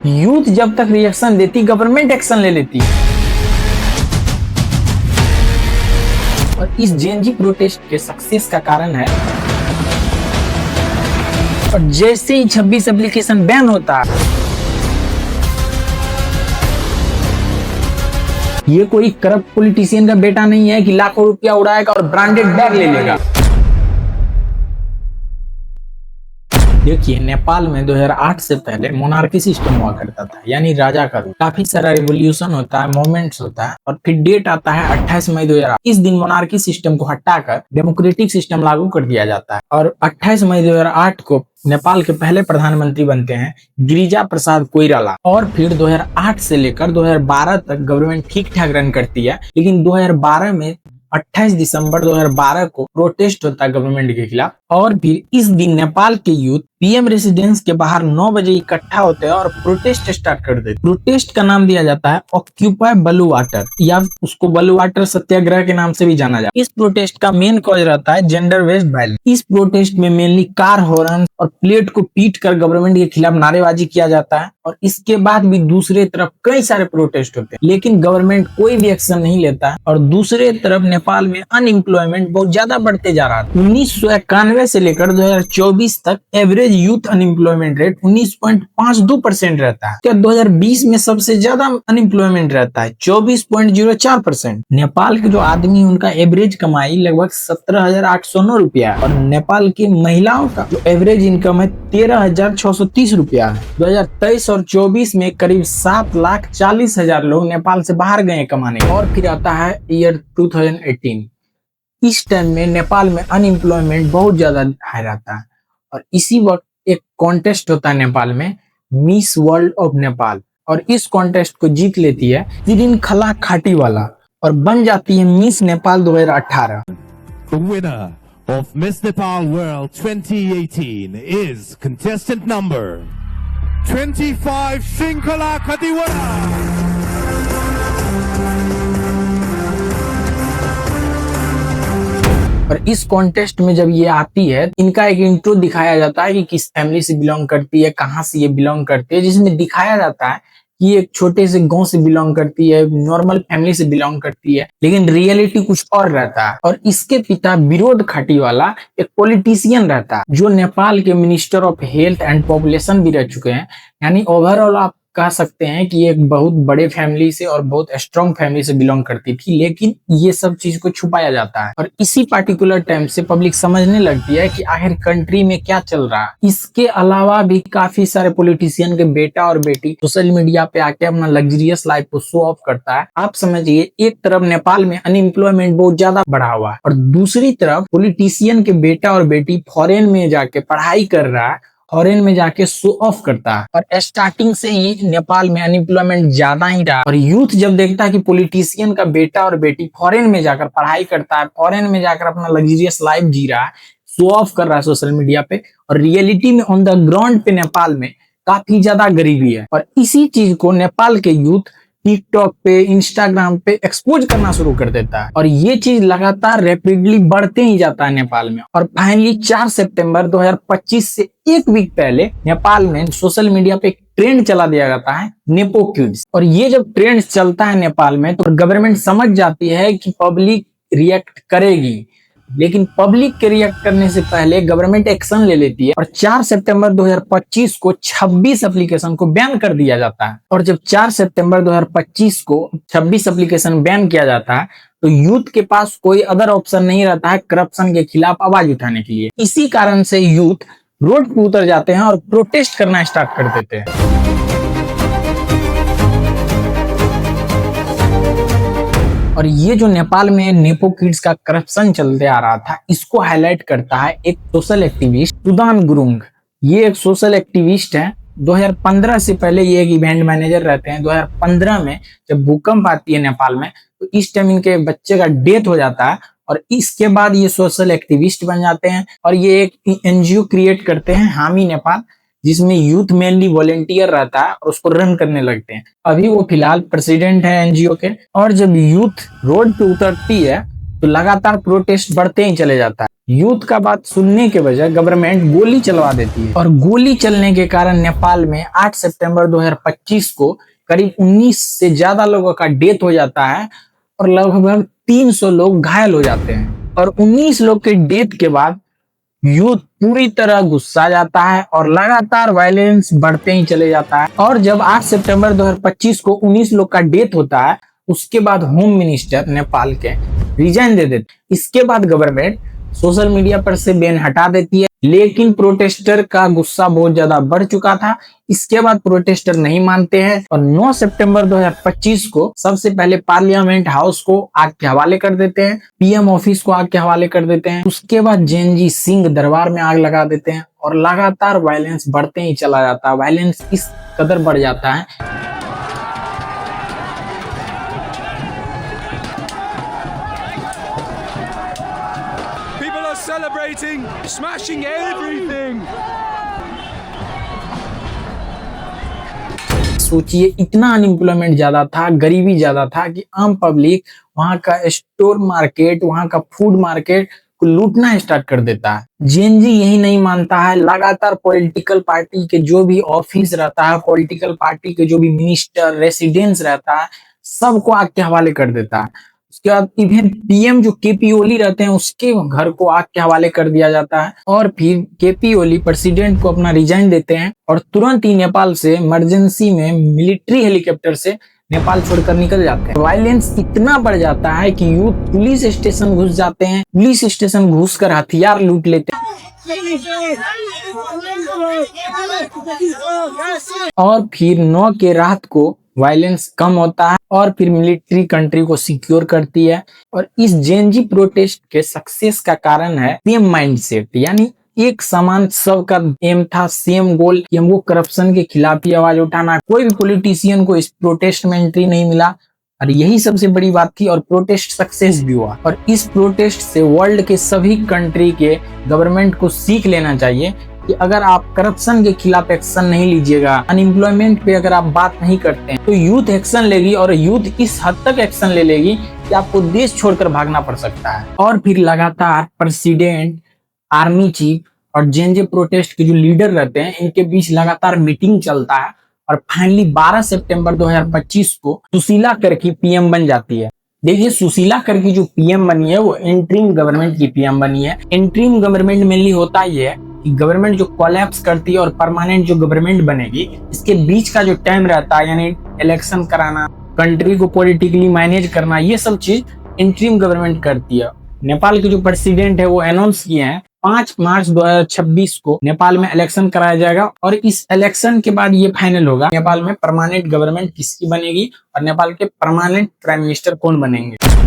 Youth जब तक reaction देती गवर्नमेंट एक्शन ले लेती है। और इस जेएनजी प्रोटेस्ट के सक्सेस का कारण है, और जैसे ही 26 एप्लीकेशन बैन होता है, ये कोई करप्ट पॉलिटिशियन का बेटा नहीं है कि लाखों रुपया उड़ाएगा और ब्रांडेड बैग ले लेगा। देखिए, नेपाल में 2008 से पहले मोनार्की सिस्टम हुआ करता था, यानी राजा का रूल। काफी सारा रिवोल्यूशन होता है, मूवमेंट्स होता है, और फिर डेट आता है 28 मई 2008। इस दिन मोनार्की सिस्टम को हटाकर डेमोक्रेटिक सिस्टम लागू कर दिया जाता है, और 28 मई 2008 को नेपाल के पहले प्रधानमंत्री बनते हैं गिरिजा प्रसाद कोइराला। और फिर 2008 से लेकर 2012 तक गवर्नमेंट ठीक ठाक रन करती है, लेकिन 2012 में 28 दिसंबर 2012 को प्रोटेस्ट होता है गवर्नमेंट के खिलाफ। और फिर इस दिन नेपाल के यूथ पीएम रेसिडेंस के बाहर 9 बजे इकट्ठा होते हैं और प्रोटेस्ट स्टार्ट कर देते हैं। प्रोटेस्ट का नाम दिया जाता है ऑक्यूपाई ब्लू वाटर, या उसको ब्लू वाटर सत्याग्रह के नाम से भी जाना जाता है। इस प्रोटेस्ट का मेन कॉज रहता है जेंडर बेस्ड वायलेंस। इस प्रोटेस्ट में मेनली कार हॉर्न और प्लेट को पीट कर गवर्नमेंट के खिलाफ नारेबाजी किया जाता है, और इसके बाद भी दूसरे तरफ कई सारे प्रोटेस्ट होते हैं, लेकिन गवर्नमेंट कोई भी एक्शन नहीं लेता है। और दूसरे तरफ नेपाल में अनएम्प्लॉयमेंट बहुत ज्यादा बढ़ते जा रहा था। 1991 से लेकर 2024 तक एवरेज यूथ अनएम्प्लॉयमेंट रेट 19.52% रहता है। क्या 2020 में सबसे ज्यादा अनएम्प्लॉयमेंट रहता है 24.04%। नेपाल के जो आदमी उनका एवरेज कमाई लगभग 17,809 रुपया, और नेपाल की महिलाओं का जो एवरेज इनकम है 13,630 रुपया है। 2023 और 24 में करीब 7,40,000 लोग नेपाल से बाहर गए कमाने। और फिर आता है ईयर 2018। इस टाइम में नेपाल में अनएम्प्लॉयमेंट बहुत ज्यादा हाई रहता है, और इसी वक्त एक कॉन्टेस्ट होता है नेपाल में, मिस वर्ल्ड ऑफ नेपाल, और इस कॉन्टेस्ट को जीत लेती है जिरिन खला खाटीवाला और बन जाती है miss Nepal 2018। Winner of Miss Nepal World 2018 is contestant number 25 Shrinkala Khatiwala। और इस कॉन्टेस्ट में जब ये आती है, इनका एक इंट्रो दिखाया जाता है कि किस फैमिली से बिलोंग करती है, कहाँ से ये बिलोंग करती है, जिसमें दिखाया जाता है कि एक छोटे से गांव से बिलोंग करती है, नॉर्मल फैमिली से बिलोंग करती है, लेकिन रियलिटी कुछ और रहता है। और इसके पिता विरोध खाटीवाला एक पॉलिटिशियन रहता है, जो नेपाल के minister of health and population भी रह चुके हैं। यानी ओवरऑल आप कह सकते हैं कि एक बहुत बड़े फैमिली से और बहुत स्ट्रॉन्ग फैमिली से बिलोंग करती थी, लेकिन ये सब चीज को छुपाया जाता है। और इसी पार्टिकुलर टाइम से पब्लिक समझने लगती है कि आखिर कंट्री में क्या चल रहा है। इसके अलावा भी काफी सारे पॉलिटिशियन के बेटा और बेटी सोशल मीडिया पे आके अपना लग्जरियस लाइफ को शो ऑफ करता है। आप समझिए, एक तरफ नेपाल में अनएम्प्लॉयमेंट बहुत ज्यादा बढ़ा हुआ है, और दूसरी तरफ पॉलिटिशियन के बेटा और बेटी फॉरेन में जाके पढ़ाई कर रहा है, फॉरेन में जाके शो ऑफ करता है। और स्टार्टिंग से ही नेपाल में अनएम्प्लॉयमेंट ज्यादा ही रहा, और यूथ जब देखता है कि पॉलिटिशियन का बेटा और बेटी फॉरेन में जाकर पढ़ाई करता है, फॉरेन में जाकर अपना लग्जरियस लाइफ जी रहा है, शो ऑफ कर रहा है सोशल मीडिया पे, और रियलिटी में ऑन द ग्राउंड पे नेपाल में काफी ज्यादा गरीबी है। और इसी चीज को नेपाल के यूथ टिकटॉक पे, इंस्टाग्राम पे एक्सपोज करना शुरू कर देता है, और ये चीज लगातार रैपिडली बढ़ते ही जाता है नेपाल में। और फाइनली 4 सितंबर 2025 से एक वीक पहले नेपाल में सोशल मीडिया पे एक ट्रेंड चला दिया जाता है, नेपो किड्स। और ये जब ट्रेंड चलता है नेपाल में, तो गवर्नमेंट समझ जाती है कि पब्लिक रिएक्ट करेगी, लेकिन पब्लिक के रिएक्ट करने से पहले गवर्नमेंट एक्शन ले लेती है, और 4 सितंबर 2025 को 26 एप्लीकेशन को बैन कर दिया जाता है। और जब 4 सितंबर 2025 को 26 एप्लीकेशन बैन किया जाता है, तो यूथ के पास कोई अदर ऑप्शन नहीं रहता है करप्शन के खिलाफ आवाज उठाने के लिए। इसी कारण से यूथ रोड पे उतर जाते हैं और प्रोटेस्ट करना स्टार्ट कर देते हैं। और ये जो नेपाल में नेपो किड्स का करप्शन चलते आ रहा था, इसको हाईलाइट करता है एक सोशल एक्टिविस्ट सुदान गुरुंग। ये एक सोशल एक्टिविस्ट है। 2015 से पहले ये एक इवेंट मैनेजर रहते हैं। 2015 में जब भूकंप आती है नेपाल में, तो इस टाइम इनके बच्चे का डेथ हो जाता है, और इसके बाद ये सोशल एक्टिविस्ट बन जाते हैं, और ये एक एनजीओ क्रिएट करते हैं, हामी नेपाल, जिसमें यूथ मेनली वॉलेंटियर रहता है, और उसको रन करने लगते हैं। अभी वो फिलहाल प्रेसिडेंट है एनजीओ के। और जब यूथ रोड पे उतरती है, तो लगातार प्रोटेस्ट बढ़ते ही चले जाता है। यूथ का बात सुनने के बजाय गवर्नमेंट गोली चलवा देती है और गोली चलने के कारण नेपाल में 8 सितंबर 2025 को करीब 19 से ज्यादा लोगों का डेथ हो जाता है और लगभग 300 लोग घायल हो जाते हैं। और 19 लोग के डेथ के बाद यूथ पूरी तरह गुस्सा जाता है और लगातार वायलेंस बढ़ते ही चले जाता है। और जब 8 सितंबर 2025 को 19 लोग का डेथ होता है, उसके बाद होम मिनिस्टर नेपाल के रिजाइन दे देते। इसके बाद गवर्नमेंट सोशल मीडिया पर से बैन हटा देती है, लेकिन प्रोटेस्टर का गुस्सा बहुत ज्यादा बढ़ चुका था। इसके बाद प्रोटेस्टर नहीं मानते हैं और 9 सितंबर 2025 को सबसे पहले पार्लियामेंट हाउस को आग के हवाले कर देते हैं, पीएम ऑफिस को आग के हवाले कर देते हैं। उसके बाद जेएनजी सिंह दरबार में आग लगा देते हैं और लगातार वायलेंस बढ़ते ही चला जाता है। वायलेंस इस कदर बढ़ जाता है celebrating, smashing everything. सोचिए, इतना अनएम्प्लॉयमेंट ज्यादा था, गरीबी ज्यादा था कि आम पब्लिक वहां का स्टोर मार्केट, वहां का फूड मार्केट को लूटना स्टार्ट कर देता है। जेएनजी यही नहीं मानता है, लगातार पॉलिटिकल पार्टी के जो भी ऑफिस रहता है, पॉलिटिकल पार्टी के जो भी मिनिस्टर, रेसिडेंस रहता है, सबको आग के हवाले कर देता है। उसके बाद इवन पीएम जो केपी ओली रहते हैं, उसके घर को आग के हवाले कर दिया जाता है। और फिर केपी ओली प्रेसिडेंट को अपना रिजाइन देते हैं और तुरंत ही नेपाल से इमरजेंसी में मिलिट्री हेलीकॉप्टर से नेपाल छोड़कर निकल जाते हैं। वायलेंस इतना बढ़ जाता है कि यूथ पुलिस स्टेशन घुस जाते हैं, पुलिस स्टेशन घुसकर हथियार लूट लेते हैं और फिर 9 के रात को वायलेंस कम होता है और फिर मिलिट्री कंट्री को सिक्योर करती है। और इस जेएनजी प्रोटेस्ट के सक्सेस का कारण है सेम माइंडसेट, यानी एक समान सबका एम था, सेम गोल कि हमको करप्शन के खिलाफ ही आवाज उठाना। कोई भी पॉलिटिशियन को इस प्रोटेस्ट में एंट्री नहीं मिला और यही सबसे बड़ी बात थी। और प्रोटेस्ट सक्सेस भी हुआ और इस प्रोटेस्ट से वर्ल्ड के सभी कंट्री के गवर्नमेंट को सीख लेना चाहिए कि अगर आप करप्शन के खिलाफ एक्शन नहीं लीजिएगा, अनएम्प्लॉयमेंट पे अगर आप बात नहीं करते हैं, तो यूथ एक्शन लेगी और यूथ इस हद तक एक्शन ले लेगी कि आपको देश छोड़कर भागना पड़ सकता है। और फिर लगातार प्रेसिडेंट, आर्मी चीफ और जेएनजी प्रोटेस्ट के जो लीडर रहते हैं, इनके बीच लगातार मीटिंग चलता है और फाइनली 12 सितंबर 2025 को सुशीला कर्की पीएम बन जाती है। देखिए, सुशीला कर्की जो पीएम बनी है वो इंटरिम गवर्नमेंट की पीएम बनी है। इंटरिम गवर्नमेंट मेनली होता ही है कि गवर्नमेंट जो कोलैप्स करती है और परमानेंट जो गवर्नमेंट बनेगी, इसके बीच का जो टाइम रहता है, यानी इलेक्शन कराना, कंट्री को पॉलिटिकली मैनेज करना, ये सब चीज इंटरिम गवर्नमेंट करती है। नेपाल के जो प्रेसिडेंट है वो अनाउंस किए हैं 5 मार्च 2026 को नेपाल में इलेक्शन कराया जाएगा और इस इलेक्शन के बाद ये फाइनल होगा नेपाल में परमानेंट गवर्नमेंट किसकी बनेगी और नेपाल के परमानेंट प्राइम मिनिस्टर कौन बनेंगे।